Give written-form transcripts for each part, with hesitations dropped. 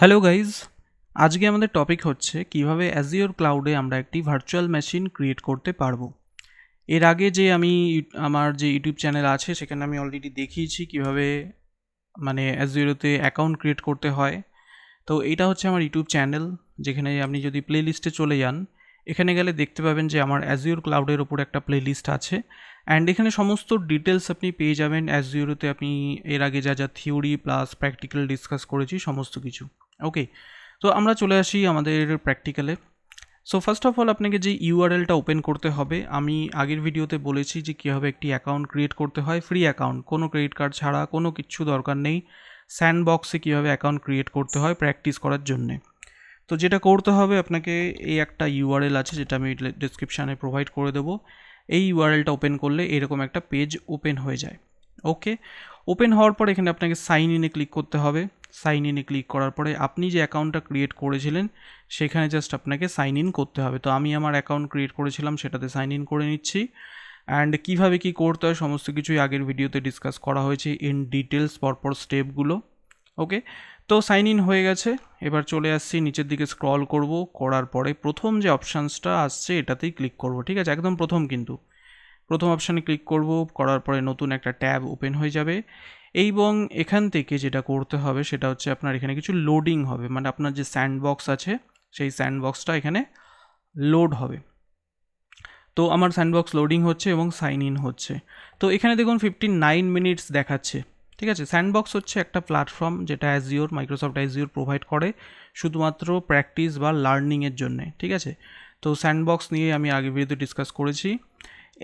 Hello guys, আজকে আমাদের topic হচ্ছে কিভাবে অ্যাজিওর ক্লাউডে আমরা একটি ভার্চুয়াল মেশিন ক্রিয়েট করতে পারবো। এর আগে যে আমি আমার যে ইউটিউব চ্যানেল আছে সেখানে আমি অলরেডি দেখিয়েছি কিভাবে অ্যাজিওরতে অ্যাকাউন্ট ক্রিয়েট করতে হয়। তো এইটা হচ্ছে আমার ইউটিউব চ্যানেল, যেখানে আপনি যদি প্লে লিস্টে চলে যান, এখানে গেলে দেখতে পাবেন যে আমার অ্যাজিওর ক্লাউডের ওপর একটা প্লে লিস্ট আছে। অ্যান্ড এখানে সমস্ত ডিটেলস আপনি পেয়ে যাবেন। অ্যাজিওরতে আপনি এর আগে যা যা থিওরি প্লাস প্র্যাকটিক্যাল ডিসকাস করেছি সমস্ত কিছু। ওকে, তো আমরা চলে আসি আমাদের প্র্যাকটিক্যালে। সো ফার্স্ট অফ অল আপনাকে যে ইউআরএলটা ওপেন করতে হবে, আমি আগের ভিডিওতে বলেছি যে কীভাবে একটি অ্যাকাউন্ট ক্রিয়েট করতে হয়, ফ্রি অ্যাকাউন্ট, কোনো ক্রেডিট কার্ড ছাড়া, কোনো কিচ্ছু দরকার নেই। স্যান্ডবক্সে কীভাবে অ্যাকাউন্ট ক্রিয়েট করতে হয় প্র্যাকটিস করার জন্যে। তো যেটা করতে হবে আপনাকে, এই একটা ইউআরএল আছে যেটা আমি ডিসক্রিপশানে প্রোভাইড করে দেবো। এই ইউআরএলটা ওপেন করলে এরকম একটা পেজ ওপেন হয়ে যায়। ওকে, ওপেন হওয়ার পর এখানে আপনাকে সাইন ইনে ক্লিক করতে হবে। সাইন ইনে ক্লিক করার পরে আপনি যে অ্যাকাউন্টটা ক্রিয়েট করেছিলেন সেখানে জাস্ট আপনাকে সাইন ইন করতে হবে। তো আমি আমার অ্যাকাউন্ট ক্রিয়েট করেছিলাম, সেটাতে সাইন ইন করে নিচ্ছি। অ্যান্ড কীভাবে কী করতে হয় সমস্ত কিছুই আগের ভিডিওতে ডিসকাস করা হয়েছে ইন ডিটেলস, পরপর স্টেপগুলো। ওকে, তো সাইন ইন হয়ে গেছে। এবার চলে আসছি, নিচের দিকে স্ক্রল করব, করার পরে প্রথম যে অপশানসটা আসছে এটাতেই ক্লিক করব। ঠিক আছে, একদম প্রথম, কিন্তু প্রথম অপশানে ক্লিক করব, করার পরে নতুন একটা ট্যাব ওপেন হয়ে যাবে। এবং এখান থেকে যেটা করতে হবে সেটা হচ্ছে আপনার এখানে কিছু লোডিং হবে, মানে আপনার যে স্যান্ডবক্স আছে সেই স্যান্ডবক্সটা এখানে লোড হবে। তো আমার স্যান্ডবক্স লোডিং হচ্ছে এবং সাইন ইন হচ্ছে। তো এখানে দেখুন 59 মিনিটস দেখাচ্ছে। ঠিক আছে, স্যান্ডবক্স হচ্ছে একটা প্ল্যাটফর্ম যেটা অ্যাজিওর, মাইক্রোসফট অ্যাজিওর প্রোভাইড করে শুধুমাত্র প্র্যাকটিস বা লার্নিংয়ের জন্যে। ঠিক আছে, তো স্যান্ডবক্স নিয়ে আমি আগে ভিডিওতে ডিসকাস করেছি।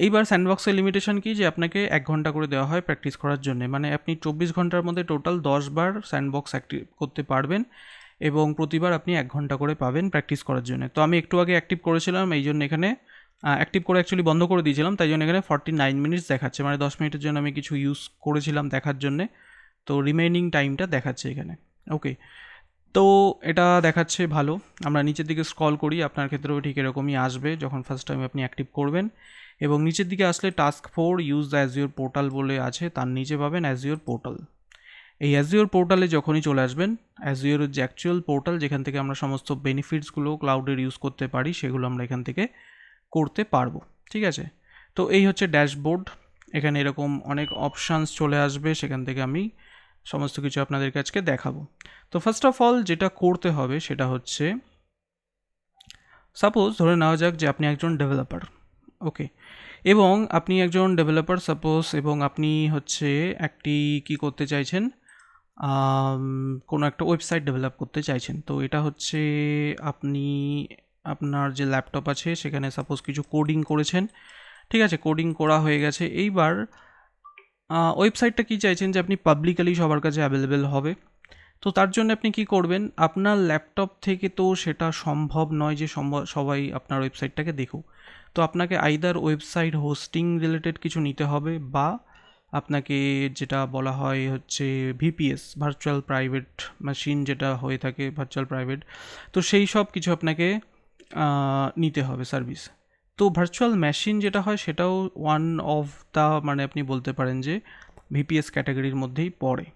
এইবার স্যান্ডবক্সের লিমিটেশন কি, যে আপনাকে 1 ঘন্টা করে দেওয়া হয় প্র্যাকটিস করার জন্য, মানে আপনি 24 ঘন্টার মধ্যে টোটাল 10 বার স্যান্ডবক্স অ্যাক্টিভ করতে পারবেন এবং প্রতিবার আপনি 1 ঘন্টা করে পাবেন প্র্যাকটিস করার জন্য। তো আমি একটু আগে অ্যাক্টিভ করেছিলাম, এই জন্য এখানে অ্যাক্টিভ করে অ্যাকচুয়ালি বন্ধ করে দিয়েছিলাম, তাই জন্য এখানে 49 মিনিটস দেখাচ্ছে, মানে 10 মিনিটের জন্য আমি কিছু ইউজ করেছিলাম দেখার জন্যে। তো রিমেইনিং টাইমটা দেখাচ্ছে এখানে। ওকে, তো এটা দেখাচ্ছে ভালো। আমরা নিচের দিকে স্ক্রল করি, আপনার ক্ষেত্রেও ঠিক এরকমই আসবে যখন ফার্স্ট টাইম আপনি অ্যাক্টিভ করবেন। এবং নিচের দিকে আসলে task 4 use the Azure portal বলে আছে, তার নিচে পাবেন অ্যাজিওর পোর্টাল। এই অ্যাজিওর পোর্টালে যখনই চলে আসবেন, অ্যাজিওরের যে অ্যাকচুয়াল পোর্টাল যেখান থেকে আমরা সমস্ত বেনিফিটসগুলো ক্লাউডের ইউজ করতে পারি সেগুলো আমরা এখান থেকে করতে পারবো। ঠিক আছে, তো এই হচ্ছে ড্যাশবোর্ড। এখানে এরকম অনেক অপশানস চলে আসবে, সেখান থেকে আমি সমস্ত কিছু আপনাদেরকে আজকে দেখাবো। তো ফার্স্ট অফ অল যেটা করতে হবে সেটা হচ্ছে, সাপোজ ধরে নেওয়া যাক যে আপনি একজন ডেভেলপার। ওকে, এবং আপনি একজন ডেভেলপার সাপোজ, এবং আপনি হচ্ছে একটি কি করতে চাইছেন, কোনো একটা ওয়েবসাইট ডেভেলপ করতে চাইছেন। তো এটা হচ্ছে আপনি আপনার যে ল্যাপটপ আছে সেখানে সাপোজ কিছু কোডিং করেছেন। ঠিক আছে, কোডিং করা হয়ে গেছে। এইবার ওয়েবসাইটটা কি চাইছেন যে আপনি পাবলিকালি সবার কাছে অ্যাভেলেবেল হবে। তো তার জন্য আপনি কি করবেন, আপনার ল্যাপটপ থেকে তো সেটা সম্ভব নয় যে সবাই আপনার ওয়েবসাইটটাকে দেখুক। তো আপনাকে আইদার ওয়েবসাইট হোস্টিং রিলেটেড কিছু নিতে হবে, বা আপনাকে যেটা বলা হয় হচ্ছে ভিপিএস, ভার্চুয়াল প্রাইভেট মেশিন, যেটা হয়ে থাকে ভার্চুয়াল প্রাইভেট, তো সেই সব কিছু আপনাকে নিতে হবে সার্ভিস। তো ভার্চুয়াল মেশিন যেটা হয় সেটাও ওয়ান অফ দ্য, মানে আপনি বলতে পারেন যে ভিপিএস ক্যাটাগরির মধ্যেই পড়ে।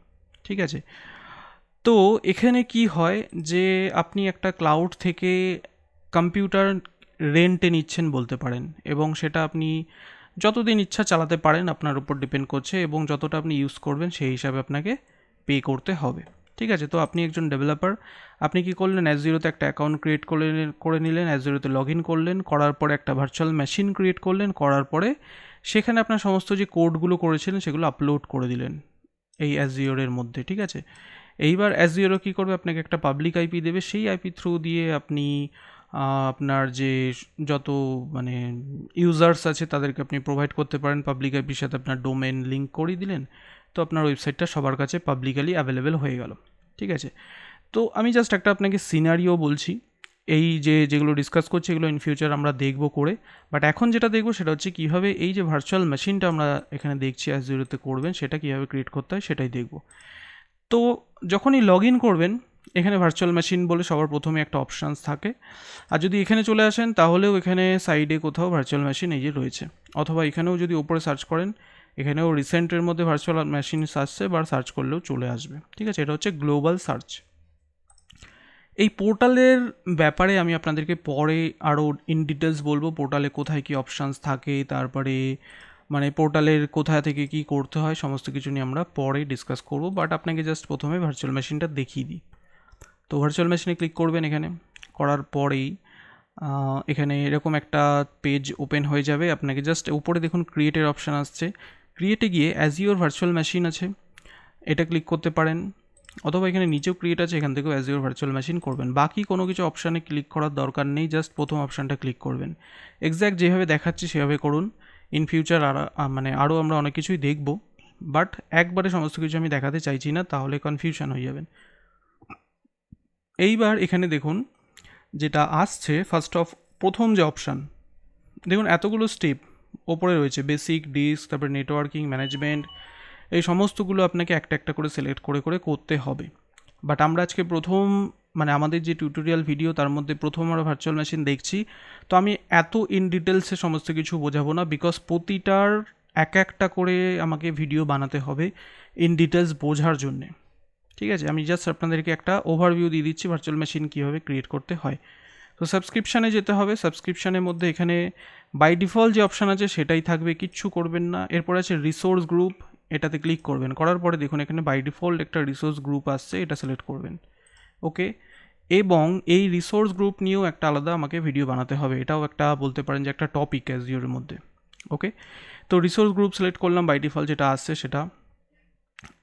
ঠিক আছে, তো এখানে কি হয় যে আপনি একটা ক্লাউড থেকে কম্পিউটার রেন্টে নিচ্ছেন বলতে পারেন, এবং সেটা আপনি যতদিন ইচ্ছা চালাতে পারেন, আপনার উপর ডিপেন্ড করছে, এবং যতটা আপনি ইউজ করবেন সেই হিসাবে আপনাকে পে করতে হবে। ঠিক আছে, তো আপনি একজন ডেভেলপার, আপনি কি করলেন, অ্যাজিওতে একটা অ্যাকাউন্ট ক্রিয়েট করে নিলেন, অ্যাজিওতে লগ ইন করলেন, করার পরে একটা ভার্চুয়াল মেশিন ক্রিয়েট করলেন, করার পরে সেখানে আপনার সমস্ত যে কোডগুলো করেছিলেন সেগুলো আপলোড করে দিলেন এই অ্যাজিওরের মধ্যে। ঠিক আছে, এইবার অ্যাজিওরও কী করবে, আপনাকে একটা পাবলিক আইপি দেবে, সেই আইপি থ্রু দিয়ে আপনি আপনার যে যত মানে ইউজার্স আছে তাদেরকে আপনি প্রোভাইড করতে পারেন পাবলিক আইপির সাথে, আপনার ডোমেন লিঙ্ক করিয়ে দিলেন, তো আপনার ওয়েবসাইটটা সবার কাছে পাবলিকালি অ্যাভেলেবেল হয়ে গেল। ঠিক আছে, তো আমি জাস্ট একটা আপনাকে সিনারিও বলছি, এই যেগুলো ডিসকাস করছি এগুলো ইন ফিউচার আমরা দেখব করে, বাট এখন যেটা দেখবো সেটা হচ্ছে কীভাবে এই যে ভার্চুয়াল মেশিনটা আমরা এখানে দেখছি অ্যাজিওতে করবেন সেটা কীভাবে ক্রিয়েট করতে হয় সেটাই দেখব। তো যখনই লগ ইন করবেন, এখানে ভার্চুয়াল মেশিন বলে সবার প্রথমে একটা অপশানস থাকে, আর যদি এখানে চলে আসেন তাহলেও এখানে সাইডে কোথাও ভার্চুয়াল মেশিন এই যে রয়েছে, অথবা এখানেও যদি ওপরে সার্চ করেন এখানেও রিসেন্টের মধ্যে ভার্চুয়াল মেশিন আসছে, বা সার্চ করলেও চলে আসবে। ঠিক আছে, এটা হচ্ছে গ্লোবাল সার্চ। এই পোর্টালের ব্যাপারে আমি আপনাদেরকে পরে আরও ইন ডিটেলস বলবো, পোর্টালে কোথায় কী অপশানস থাকে, তারপরে মানে পোর্টালের কোথা থেকে কি করতে হয়, সমস্ত কিছু নিয়ে আমরা পরে ডিসকাস করব। বাট আপনাকে জাস্ট প্রথমে ভার্চুয়াল মেশিনটা দেখিয়ে দিই। তো ভার্চুয়াল মেশিনে ক্লিক করবেন, এখানে করার পরেই এখানে এরকম একটা পেজ ওপেন হয়ে যাবে। আপনাকে জাস্ট উপরে দেখুন ক্রিয়েটের অপশান আসছে, ক্রিয়েটে গিয়ে অ্যাজিওর ভার্চুয়াল মেশিন আছে, এটা ক্লিক করতে পারেন, অথবা এখানে নিচেও ক্রিয়েট আছে, এখান থেকেও অ্যাজিওর ভার্চুয়াল মেশিন করবেন। বাকি কোনো কিছু অপশানে ক্লিক করার দরকার নেই, জাস্ট প্রথম অপশানটা ক্লিক করবেন। এক্স্যাক্ট যেভাবে দেখাচ্ছি সেভাবে করুন। ইন ফিউচার মানে আরও আমরা অনেক কিছুই দেখব, বাট একবারে সমস্ত কিছু আমি দেখাতে চাইছি না, তাহলে কনফিউশন হয়ে যাবেন। এইবার এখানে দেখুন যেটা আসছে, ফার্স্ট অফ প্রথম যে অপশান দেখুন, এতগুলো স্টেপ ওপরে রয়েছে, বেসিক, ডিস্ক, তারপরে নেটওয়ার্কিং, ম্যানেজমেন্ট, এই সমস্তগুলো আপনাকে একটা একটা করে সিলেক্ট করে করে করতে হবে। বাট আমরা আজকে প্রথম মানে আমাদের যে টিউটোরিয়াল ভিডিও তার মধ্যে প্রথম আমরা ভার্চুয়াল মেশিন দেখছি, তো আমি এত ইন ডিটেলসে সমস্ত কিছু বোঝাবো না, বিকজ প্রতিটার এক একটা করে আমাকে ভিডিও বানাতে হবে ইন ডিটেলস বোঝার জন্যে। ঠিক আছে, আমি জাস্ট আপনাদেরকে একটা ওভারভিউ দিয়ে দিচ্ছি ভার্চুয়াল মেশিন কীভাবে ক্রিয়েট করতে হয়। তো সাবস্ক্রিপশানে যেতে হবে, সাবস্ক্রিপশানের মধ্যে এখানে বাই ডিফল্ট যে অপশান আছে সেটাই থাকবে, কিচ্ছু করবেন না। এরপর আছে রিসোর্স গ্রুপ, এটাতে ক্লিক করবেন, করার পরে দেখুন এখানে বাই ডিফল্ট একটা রিসোর্স গ্রুপ আসছে, এটা সিলেক্ট করবেন। ওকে, এবং এই রিসোর্স গ্রুপ নিয়েও একটা আলাদা আমাকে ভিডিও বানাতে হবে, এটাও একটা বলতে পারেন যে একটা টপিক অ্যাজিওরের মধ্যে। ওকে, তো রিসোর্স গ্রুপ সিলেক্ট করলাম, বাই ডিফল্ট যেটা আসছে সেটা।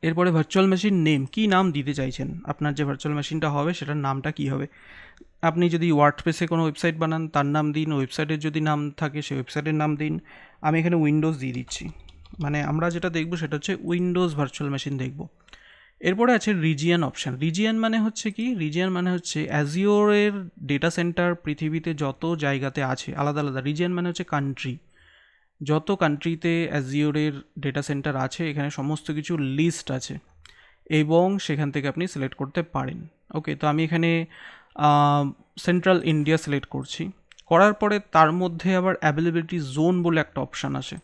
এরপরে ভার্চুয়াল মেশিন নেম, কী নাম দিতে চাইছেন, আপনার যে ভার্চুয়াল মেশিনটা হবে সেটার নামটা কী হবে। আপনি যদি ওয়ার্ডপ্রেসে কোনো ওয়েবসাইট বানান তার নাম দিন, ওয়েবসাইটের যদি নাম থাকে সেই ওয়েবসাইটের নাম দিন। আমি এখানে উইন্ডোজ দিয়ে দিচ্ছি, মানে আমরা যেটা দেখব সেটা হচ্ছে উইন্ডোজ ভার্চুয়াল মেশিন দেখব। এরপরে আছে রিজিয়ন অপশান। রিজিয়ন মানে হচ্ছে কি, রিজিয়ন মানে হচ্ছে অ্যাজিওরের ডেটা সেন্টার পৃথিবীতে যত জায়গাতে আছে আলাদা আলাদা। রিজিয়ন মানে হচ্ছে কান্ট্রি, যত কান্ট্রিতে অ্যাজিওরের ডেটা সেন্টার আছে এখানে সমস্ত কিছু লিস্ট আছে, এবং সেখান থেকে আপনি সিলেক্ট করতে পারেন। ওকে, তো আমি এখানে সেন্ট্রাল ইন্ডিয়া সিলেক্ট করছি, করার পরে তার মধ্যে আবার অ্যাভেলেবিলিটি জোন বলে একটা অপশান আছে।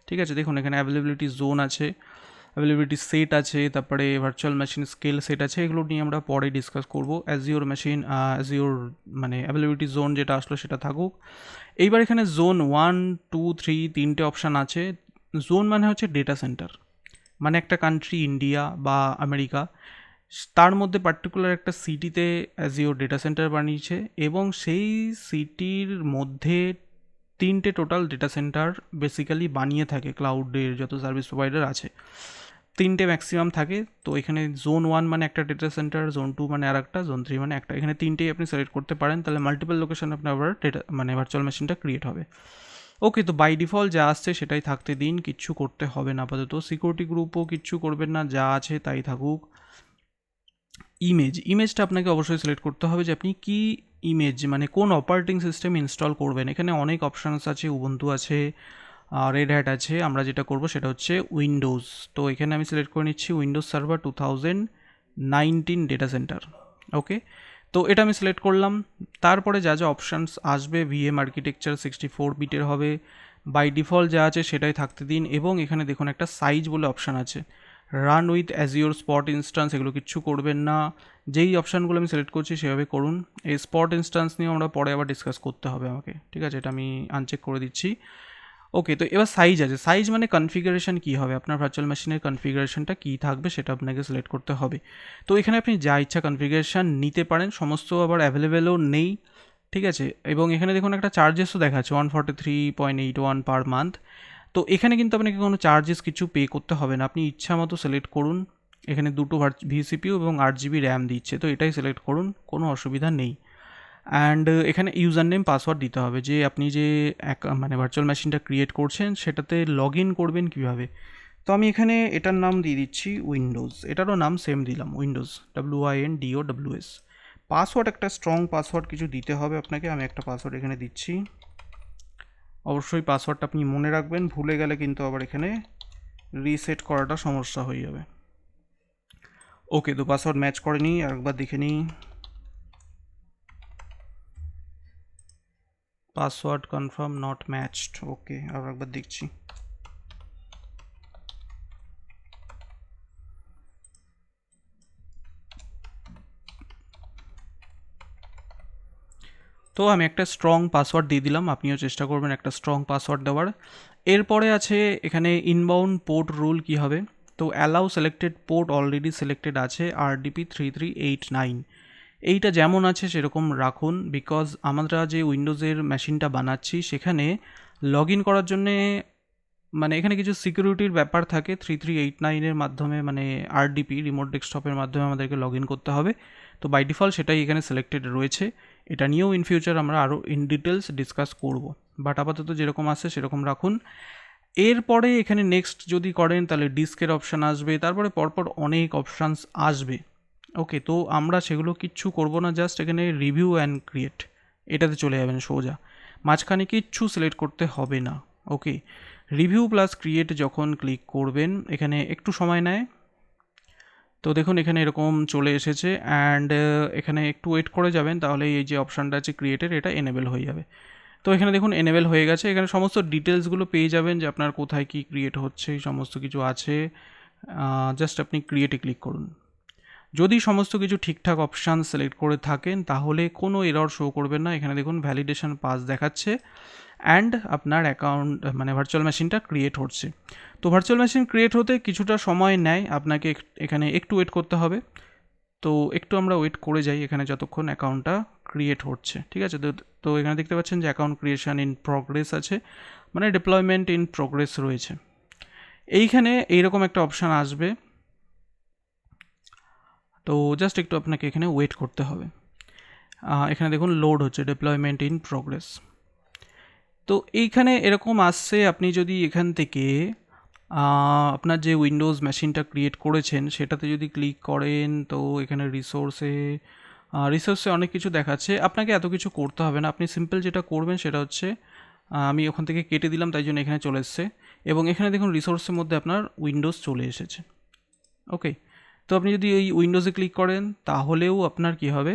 ঠিক আছে, দেখুন এখানে অ্যাভেলেবিলিটি জোন আছে, অ্যাভেলেবিলিটি সেট আছে, তারপরে ভার্চুয়াল মেশিন স্কেল সেট আছে, এগুলো নিয়ে আমরা পরে ডিসকাস করব। অ্যাজিওর মেশিন অ্যাজিওর মানে অ্যাভেলেবিলিটি জোন যেটা আসলো সেটা থাকুক। এইবার এখানে জোন 1, 2, 3 তিনটে অপশান আছে। জোন মানে হচ্ছে ডেটা সেন্টার, মানে একটা কান্ট্রি ইন্ডিয়া বা আমেরিকা, তার মধ্যে পার্টিকুলার একটা সিটিতে অ্যাজিওর ডেটা সেন্টার বানিয়েছে, এবং সেই সিটির মধ্যে তিনটে টোটাল ডেটা সেন্টার বেসিক্যালি বানিয়ে থাকে। ক্লাউডের যত সার্ভিস প্রোভাইডার আছে তিনটে ম্যাক্সিমাম থাকে। তো এখানে জোন 1 মানে একটা ডেটা সেন্টার, জোন 2 মানে আর একটা, জোন 3 মানে একটা, এখানে তিনটেই আপনি সিলেক্ট করতে পারেন, তাহলে মাল্টিপল লোকেশন আপনার আবার ডেটা মানে ভার্চুয়াল মেশিনটা ক্রিয়েট হবে। ওকে, তো বাই ডিফল্ট যা আসছে সেটাই থাকতে দিন, কিচ্ছু করতে হবে না আপাতত। সিকিউরিটি গ্রুপও কিচ্ছু করবেন না, যা আছে তাই থাকুক। ইমেজটা আপনাকে অবশ্যই সিলেক্ট করতে হবে যে আপনি কি ইমেজ মানে কোন অপারেটিং সিস্টেম ইনস্টল করবেন। এখানে অনেক অপশানস আছে, উবুন্টু আছে, রেড হ্যাট আছে, আমরা যেটা করব সেটা হচ্ছে উইন্ডোজ। তো এখানে আমি সিলেক্ট করে নিচ্ছি উইন্ডোজ সার্ভার 2019 ডেটা সেন্টার। ওকে, তো এটা আমি সিলেক্ট করলাম। তারপরে যা যা অপশানস আসবে, ভিএম আর্কিটেকচার 64 বিটের হবে, বাই ডিফল্ট যা আছে সেটাই থাকতে দিন। এবং এখানে দেখুন একটা সাইজ বলে অপশান আছে, run with Azure spot instance, এগুলো কিচ্ছু করবেন না। যেই অপশানগুলো আমি সিলেক্ট করছি সেভাবে করুন। এই স্পট ইনস্ট্যান্স নিয়ে আমরা পরে আবার ডিসকাস করতে হবে আমাকে, ঠিক আছে, এটা আমি আনচেক করে দিচ্ছি। ওকে, তো এবার সাইজ আছে, সাইজ মানে কনফিগারেশন কী হবে, আপনার ভার্চুয়াল মেশিনের কনফিগারেশনটা কী থাকবে সেটা আপনাকে সিলেক্ট করতে হবে। তো এখানে আপনি যা ইচ্ছা কনফিগারেশান নিতে পারেন, সমস্ত আবার অ্যাভেলেবেলও নেই, ঠিক আছে। এবং এখানে দেখুন একটা চার্জেসও দেখাচ্ছে 143.81 পার মান্থ। তো এখানে কিন্তু আপনাকে কোনো চার্জেস কিছু পে করতে হবে না, আপনি ইচ্ছা মতো সিলেক্ট করুন। এখানে দুটো ভিসিপিউ এবং 8 GB র্যাম দিচ্ছে, তো এটাই সিলেক্ট করুন, কোনো অসুবিধা নেই। অ্যান্ড এখানে ইউজার নেম পাসওয়ার্ড দিতে হবে, যে আপনি যে মানে ভার্চুয়াল মেশিনটা ক্রিয়েট করছেন সেটাতে লগ ইন করবেন কীভাবে। তো আমি এখানে এটার নাম দিয়ে দিচ্ছি উইন্ডোজ, এটারও নাম সেম দিলাম উইন্ডোজ, WINDOWS। পাসওয়ার্ড একটা স্ট্রং পাসওয়ার্ড কিছু দিতে হবে আপনাকে, আমি একটা পাসওয়ার্ড এখানে দিচ্ছি। অবশ্যই পাসওয়ার্ডটা আপনি মনে রাখবেন, ভুলে গেলে কিন্তু আবার এখানে রিসেট করাটা সমস্যা হয়ে যাবে। ওকে, তো পাসওয়ার্ড ম্যাচ করেনি, আরেকবার দেখে নিই। পাসওয়ার্ড কনফার্ম নট ম্যাচড, ওকে আর একবার দেখছি। তো আমি একটা স্ট্রং পাসওয়ার্ড দিয়ে দিলাম, আপনিও চেষ্টা করবেন একটা স্ট্রং পাসওয়ার্ড দেওয়ার। এরপরে আছে এখানে ইনবাউন্ড পোর্ট রুল কী হবে, তো allow selected port already selected আছে RDP 3389, এইটা যেমন আছে সেরকম রাখুন, বিকজ আমরা যে উইন্ডোজের মেশিনটা বানাচ্ছি সেখানে লগ ইন করার জন্যে মানে এখানে কিছু সিকিউরিটির ব্যাপার থাকে 3389-এর মাধ্যমে, মানে RDP রিমোট ডেস্কটপের মাধ্যমে আমাদেরকে লগ ইন করতে হবে। তো বাই ডিফল্ট সেটাই এখানে সিলেক্টেড রয়েছে। এটা নিয়েও ইন ফিউচার আমরা আরও ইন ডিটেলস ডিসকাস করব, বাট আপাতত যেরকম আছে সেরকম রাখুন। এরপরে এখানে নেক্সট যদি করেন তাহলে ডিস্কের অপশান আসবে, তারপরে পরপর অনেক অপশানস আসবে। ওকে, তো আমরা সেগুলো কিচ্ছু করব না, জাস্ট এখানে রিভিউ অ্যান্ড ক্রিয়েট এটাতে চলে যাবেন সোজা, মাঝখানে কিচ্ছু সিলেক্ট করতে হবে না। ওকে, রিভিউ প্লাস ক্রিয়েট যখন ক্লিক করবেন এখানে একটু সময় নেয়, তো দেখুন এখানে এরকম চলে এসেছে অ্যান্ড এখানে একটু ওয়েট করে যাবেন, তাহলে এই যে অপশানটা আছে ক্রিয়েটের এটা এনেবেল হয়ে যাবে। তো এখানে দেখুন এনেবেল হয়ে গেছে, এখানে সমস্ত ডিটেলসগুলো পেয়ে যাবেন যে আপনার কোথায় কি ক্রিয়েট হচ্ছে, সমস্ত কিছু আছে। জাস্ট আপনি ক্রিয়েটে ক্লিক করুন। যদি সমস্ত কিছু ঠিকঠাক অপশান সিলেক্ট করে থাকেন তাহলে কোনো এরর শো করবে না। এখানে দেখুন ভ্যালিডেশন পাস দেখাচ্ছে অ্যান্ড আপনার অ্যাকাউন্ট মানে ভার্চুয়াল মেশিনটা ক্রিয়েট হচ্ছে। তো ভার্চুয়াল মেশিন ক্রিয়েট হতে কিছুটা সময় নেয়, আপনাকে এখানে একটু ওয়েট করতে হবে। তো একটু আমরা ওয়েট করে যাই এখানে যতক্ষণ অ্যাকাউন্টটা ক্রিয়েট হচ্ছে, ঠিক আছে। তো এখানে দেখতে পাচ্ছেন যে অ্যাকাউন্ট ক্রিয়েশন ইন প্রগ্রেস আছে, মানে ডিপ্লয়মেন্ট ইন প্রগ্রেস রয়েছে। এইখানে এইরকম একটা অপশান আসবে, তো জাস্ট একটু আপনাকে এখানে ওয়েট করতে হবে। এখানে দেখুন লোড হচ্ছে, ডিপ্লয়মেন্ট ইন প্রগ্রেস। তো এইখানে এরকম আসছে, আপনি যদি এখান থেকে আপনার যে উইন্ডোজ মেশিনটা ক্রিয়েট করেছেন সেটাতে যদি ক্লিক করেন তো এখানে রিসোর্সে অনেক কিছু দেখাচ্ছে। আপনাকে এত কিছু করতে হবে না, আপনি সিম্পল যেটা করবেন সেটা হচ্ছে আমি ওখান থেকে কেটে দিলাম তাই জন্য এখানে চলে এসছে, এবং এখানে দেখুন রিসোর্সের মধ্যে আপনার উইন্ডোজ চলে এসেছে। ওকে, তো আপনি যদি এই উইন্ডোজে ক্লিক করেন তাহলেও আপনার কি হবে,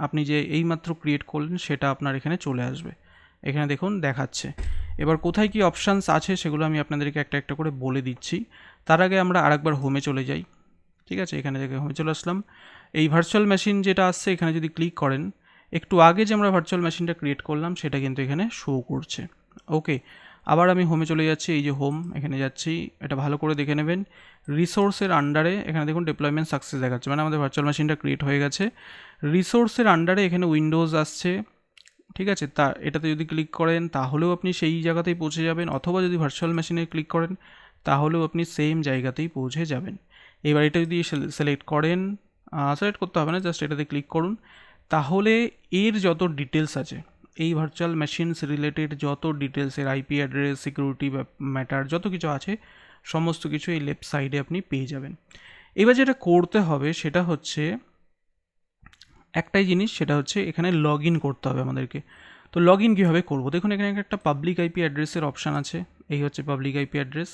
আপনি যে এইমাত্র ক্রিয়েট করলেন সেটা আপনার এখানে চলে আসবে। এখানে দেখুন দেখাচ্ছে। এবার কোথায় কি অপশানস আছে সেগুলো আমি আপনাদেরকে একটা একটা করে বলে দিচ্ছি। তার আগে আমরা আরেকবার হোমে চলে যাই, ঠিক আছে। এখানে থেকে হোমে চলে আসলাম। এই ভার্চুয়াল মেশিন যেটা আসছে এখানে যদি ক্লিক করেন, একটু আগে যে আমরা ভার্চুয়াল মেশিনটা ক্রিয়েট করলাম সেটা কিন্তু এখানে শো করছে। ওকে, আবার আমি হোমে চলে যাচ্ছি, এই যে হোম এখানে যাচ্ছি, এটা ভালো করে দেখে নেবেন। রিসোর্সের আন্ডারে এখানে দেখুন ডিপ্লয়মেন্ট সাকসেস দেখাচ্ছে, মানে আমাদের ভার্চুয়াল মেশিনটা ক্রিয়েট হয়ে গেছে। রিসোর্সের আন্ডারে এখানে উইন্ডোজ আসছে, ঠিক আছে। এটাতে যদি ক্লিক করেন তাহলেও আপনি সেই জায়গাতেই পৌঁছে যাবেন, অথবা যদি ভার্চুয়াল মেশিনে ক্লিক করেন তাহলেও আপনি সেম জায়গাতেই পৌঁছে যাবেন। এবার এটা যদি সিলেক্ট করেন, সিলেক্ট করতে হবে না, জাস্ট এটাতে ক্লিক করুন, তাহলে এর যত ডিটেলস আছে এই ভার্চুয়াল মেশিনস রিলেটেড যত ডিটেলসের আইপি অ্যাড্রেস, সিকিউরিটি ম্যাটার যত কিছু আছে সমস্ত কিছু এই লেফট সাইডে আপনি পেয়ে যাবেন। এবার যেটা করতে হবে সেটা হচ্ছে একটাই জিনিস, সেটা হচ্ছে এখানে লগ ইন করতে হবে আমাদেরকে। তো লগ ইন কীভাবে করবো, দেখুন এখানে একটা পাবলিক আইপি অ্যাড্রেসের অপশান আছে, এই হচ্ছে পাবলিক আইপি অ্যাড্রেস।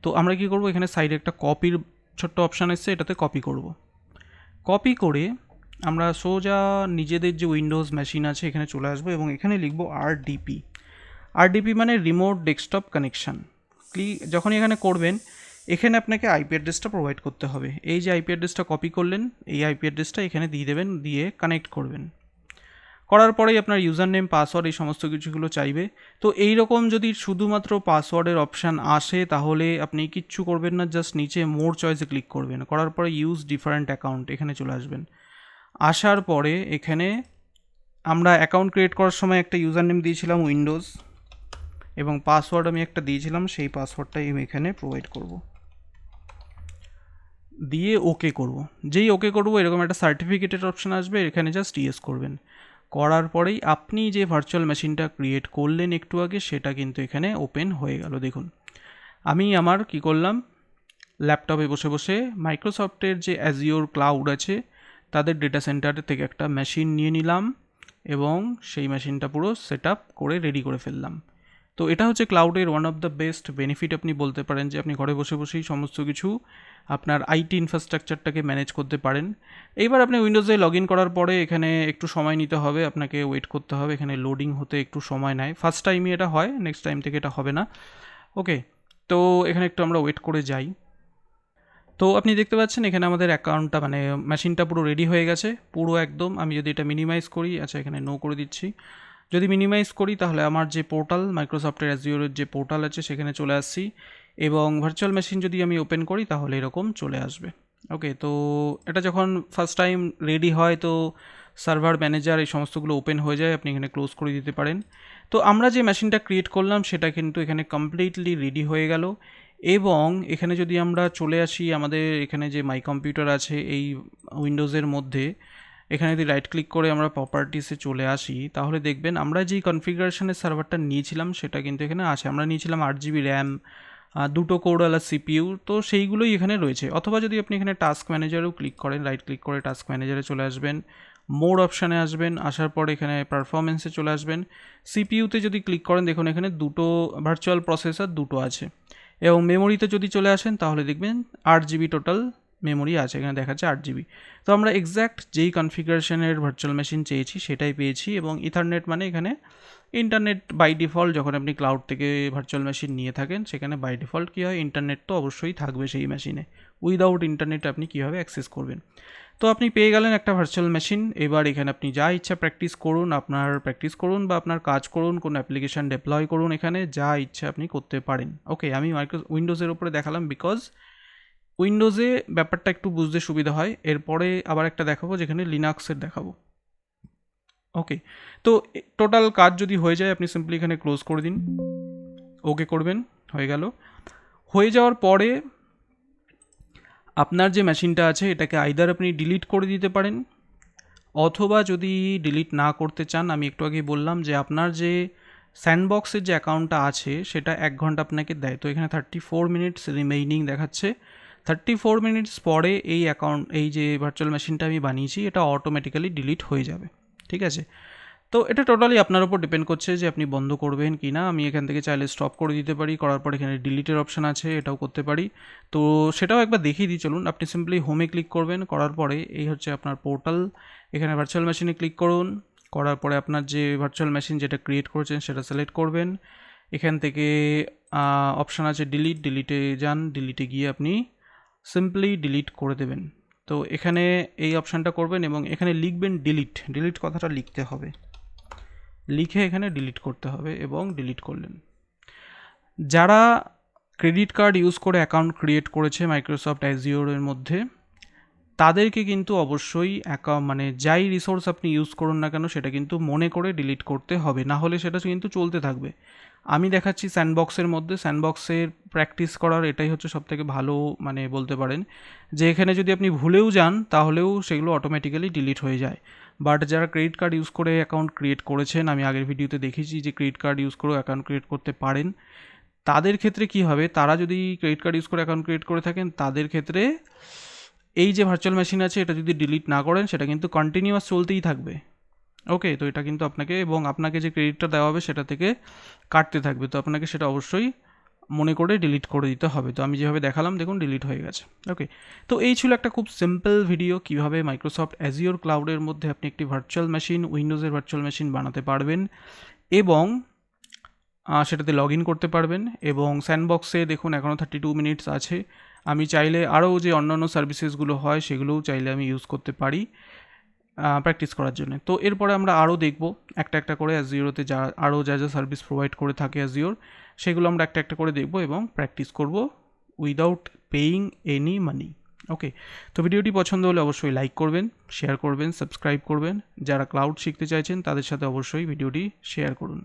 তো আমরা কী করবো, এখানে সাইডে একটা কপির ছোট্ট অপশান এসছে, এটাতে কপি করব। কপি করে আমরা সোজা নিজেদের যে উইন্ডোজ মেশিন আছে এখানে চলে আসবো এবং এখানে লিখবো RDP মানে রিমোট ডেস্কটপ কানেকশান। যখনই এখানে করবেন এখানে আপনাকে আইপি অ্যাড্রেসটা প্রোভাইড করতে হবে। এই যে আইপি অ্যাড্রেসটা কপি করলেন এই আইপি অ্যাড্রেসটা এখানে দিয়ে দেবেন, দিয়ে কানেক্ট করবেন। করার পরেই আপনার ইউজার নেম, পাসওয়ার্ড এই সমস্ত কিছুগুলো চাইবে। তো এই রকম যদি শুধুমাত্র পাসওয়ার্ডের অপশান আসে তাহলে আপনি কিচ্ছু করবেন না, জাস্ট নিচে মোর চয়েসে ক্লিক করবেন, করার পরে ইউজ ডিফারেন্ট অ্যাকাউন্ট এখানে চলে আসবেন। আসার পরে এখানে আমরা অ্যাকাউন্ট ক্রিয়েট করার সময় একটা ইউজার নেম দিয়েছিলাম উইন্ডোজ, এবং পাসওয়ার্ড আমি একটা দিয়েছিলাম, সেই পাসওয়ার্ডটাই আমি এখানে প্রোভাইড করব, দিয়ে ওকে করব। যেই ওকে করব এরকম একটা সার্টিফিকেটের অপশান আসবে, এখানে জাস্ট ইয়েস করবেন। করার পরেই আপনি যে ভার্চুয়াল মেশিনটা ক্রিয়েট করলেন একটু আগে সেটা কিন্তু এখানে ওপেন হয়ে গেল। দেখুন আমি আমার কি করলাম, ল্যাপটপে বসে বসে মাইক্রোসফটের যে অ্যাজিওর ক্লাউড আছে তাদের ডেটা সেন্টার থেকে একটা মেশিন নিয়ে নিলাম এবং সেই মেশিনটা পুরো সেট আপ করে রেডি করে ফেললাম। তো এটা হচ্ছে ক্লাউডের one of the best benefit, আপনি বলতে পারেন যে আপনি ঘরে বসে বসেই সমস্ত কিছু আপনার আইটি ইনফ্রাস্ট্রাকচারটাকে ম্যানেজ করতে পারেন। এইবার আপনি উইন্ডোজে লগ ইন করার পরে এখানে একটু সময় নিতে হবে, আপনাকে ওয়েট করতে হবে, এখানে লোডিং হতে একটু সময় নেয়, ফার্স্ট টাইমই এটা হয়, নেক্সট টাইম থেকে এটা হবে না। ওকে, তো এখানে একটু আমরা ওয়েট করে যাই। তো আপনি দেখতে পাচ্ছেন এখানে আমাদের অ্যাকাউন্টটা মানে মেশিনটা পুরো রেডি হয়ে গেছে, পুরো একদম। আমি যদি এটা মিনিমাইজ করি, আচ্ছা এখানে নো করে দিচ্ছি, যদি মিনিমাইজ করি তাহলে আমার যে পোর্টাল মাইক্রোসফটের অ্যাজিওরের যে পোর্টাল আছে সেখানে চলে আসছি, এবং ভার্চুয়াল মেশিন যদি আমি ওপেন করি তাহলে এরকম চলে আসবে। ওকে, তো এটা যখন ফার্স্ট টাইম রেডি হয় তো সার্ভার ম্যানেজার এই সমস্তগুলো ওপেন হয়ে যায়, আপনি এখানে ক্লোজ করে দিতে পারেন। তো আমরা যে মেশিনটা ক্রিয়েট করলাম সেটা কিন্তু এখানে কমপ্লিটলি রেডি হয়ে গেল, এবং এখানে যদি আমরা চলে আসি আমাদের এখানে যে মাই কম্পিউটার আছে এই উইন্ডোজের মধ্যে, এখানে যদি রাইট ক্লিক করে আমরা প্রপার্টিসে চলে আসি তাহলে দেখবেন আমরা যেই কনফিগারেশনের সার্ভারটা নিয়েছিলাম সেটা কিন্তু এখানে আছে। আমরা নিয়েছিলাম 8 GB র্যাম, 2 কোরওয়ালা সিপিইউ, তো সেইগুলোই এখানে রয়েছে। অথবা যদি আপনি এখানে টাস্ক ম্যানেজারেও ক্লিক করেন, রাইট ক্লিক করে টাস্ক ম্যানেজারে চলে আসবেন, মোড অপশানে আসবেন, আসার পর এখানে পারফরমেন্সে চলে আসবেন। সিপিইউতে যদি ক্লিক করেন দেখুন এখানে ভার্চুয়াল প্রসেসর দুটো আছে, এবং মেমোরিতে যদি চলে আসেন তাহলে দেখবেন 8 GB টোটাল মেমোরি আছে, এখানে দেখাচ্ছে 8 GB। তো আমরা এক্স্যাক্ট যেই কনফিগারেশনের ভার্চুয়াল মেশিন চেয়েছি সেটাই পেয়েছি, এবং ইথারনেট মানে এখানে ইন্টারনেট বাই ডিফল্ট। যখন আপনি ক্লাউড থেকে ভার্চুয়াল মেশিন নিয়ে থাকেন সেখানে বাই ডিফল্ট কী হয়, ইন্টারনেট তো অবশ্যই থাকবে সেই মেশিনে, উইদাউট ইন্টারনেট আপনি কীভাবে অ্যাক্সেস করবেন। তো আপনি পেয়ে গেলেন একটা ভার্চুয়াল মেশিন। এবার এখানে আপনি যা ইচ্ছা প্র্যাকটিস করুন, বা আপনার কাজ করুন, কোনো অ্যাপ্লিকেশান ডেপ্লয় করুন, এখানে যা ইচ্ছা আপনি করতে পারেন। ওকে, আমি উইন্ডোজের উপরে দেখালাম বিকজ উইন্ডোজে ব্যাপারটা একটু বুঝতে সুবিধা হয়। এরপরে আবার একটা দেখাবো যেখানে লিনাক্সের দেখাবো। ওকে, তো টোটাল কাজ যদি হয়ে যায় আপনি সিম্পলি এখানে ক্লোজ করে দিন, ওকে করবেন, হয়ে গেল। হয়ে যাওয়ার পরে আপনার যে মেশিনটা আছে এটাকে আইদার আপনি ডিলিট করে দিতে পারেন, অথবা যদি ডিলিট না করতে চান, আমি একটু আগেই বললাম যে আপনার যে স্যান্ডবক্সের যে অ্যাকাউন্টটা আছে সেটা 1 ঘন্টা আপনাকে দেয়। তো এখানে 34 মিনিটস রিমেইনিং দেখাচ্ছে। 34 মিনিটস পরে এই যে ভার্চুয়াল মেশিনটা আমি বানিয়েছি এটা অটোমেটিক্যালি ডিলিট হয়ে যাবে। ঠিক আছে, তো এটা টোটালি আপনার উপর ডিপেন্ড করছে যে আপনি বন্ধ করবেন কি না। আমি এখান থেকে চাইলে স্টপ করে দিতে পারি, করার পর এখানে ডিলিটের অপশান আছে, এটাও করতে পারি। তো সেটাও একবার দেখিয়ে দিই চলুন। আপনি সিম্পলি হোমে ক্লিক করবেন, করার পরে এই হচ্ছে আপনার পোর্টাল, এখানে ভার্চুয়াল মেশিনে ক্লিক করুন, করার পরে আপনার যে ভার্চুয়াল মেশিন যেটা ক্রিয়েট করেছেন সেটা সিলেক্ট করবেন। এখান থেকে অপশান আছে ডিলিটে যান, ডিলিটে গিয়ে আপনি সিম্পলি ডিলিট করে দেবেন। তো এখানে এই অপশানটা করবেন এবং এখানে লিখবেন ডিলিট কথাটা লিখতে হবে, লিখে এখানে ডিলিট করতে হবে, এবং ডিলিট করলেন। যারা ক্রেডিট কার্ড ইউজ করে অ্যাকাউন্ট ক্রিয়েট করেছে মাইক্রোসফট অ্যাজিওরের মধ্যে তাদেরকে কিন্তু অবশ্যই মানে যাই রিসোর্স আপনি ইউজ করুন না কেন সেটা কিন্তু মনে করে ডিলিট করতে হবে, না হলে সেটা কিন্তু চলতে থাকবে। আমি দেখাচ্ছি স্যান্ডবক্সের মধ্যে, স্যান্ডবক্সের প্র্যাকটিস করার এটাই হচ্ছে সবথেকে ভালো মানে বলতে পারেন যে এখানে যদি আপনি ভুলেও যান তাহলেও সেগুলো অটোমেটিক্যালি ডিলিট হয়ে যায়। বাট যারা ক্রেডিট কার্ড ইউজ করে অ্যাকাউন্ট ক্রিয়েট করেছেন, আমি আগের ভিডিওতে দেখেছি যে ক্রেডিট কার্ড ইউজ করেও অ্যাকাউন্ট ক্রিয়েট করতে পারেন, তাদের ক্ষেত্রে কি হবে, তারা যদি ক্রেডিট কার্ড ইউজ করে অ্যাকাউন্ট ক্রিয়েট করে থাকেন তাদের ক্ষেত্রে এই যে ভার্চুয়াল মেশিন আছে এটা যদি ডিলিট না করেন সেটা কিন্তু কন্টিনিউয়াস চলতেই থাকবে। ওকে, তো এটা কিন্তু আপনাকে যে ক্রেডিটটা দেওয়া হবে সেটা থেকে কাটতে থাকবে, তো আপনাকে সেটা অবশ্যই মনে করে ডিলিট করে দিতে হবে। তো আমি যেভাবে দেখালাম দেখুন ডিলিট হয়ে গেছে। ওকে, তো এই ছিল একটা খুব সিম্পল ভিডিও কিভাবে মাইক্রোসফট অ্যাজিওর ক্লাউডের মধ্যে আপনি একটি ভার্চুয়াল মেশিন, উইন্ডোজের ভার্চুয়াল মেশিন বানাতে পারবেন এবং সেটাতে লগ ইন করতে পারবেন। এবং স্যান্ডবক্সে দেখুন এখনও 32 মিনিটস আছে, আমি চাইলে আরও যে অন্যান্য সার্ভিসেসগুলো হয় সেগুলোও চাইলে আমি ইউজ করতে পারি প্র্যাকটিস করার জন্য। তো এরপরে আমরা আরও দেখব একটা একটা করে অ্যাজিওরতে যা সার্ভিস প্রোভাইড করে থাকে অ্যাজিওর সেগুলো আমরা একটা একটা করে দেখব এবং প্র্যাকটিস করব উইদাউট পেইং এনি মানি। ওকে, তো ভিডিওটি পছন্দ হলে অবশ্যই লাইক করবেন, শেয়ার করবেন, সাবস্ক্রাইব করবেন। যারা ক্লাউড শিখতে চাইছেন তাদের সাথে অবশ্যই ভিডিওটি শেয়ার করুন।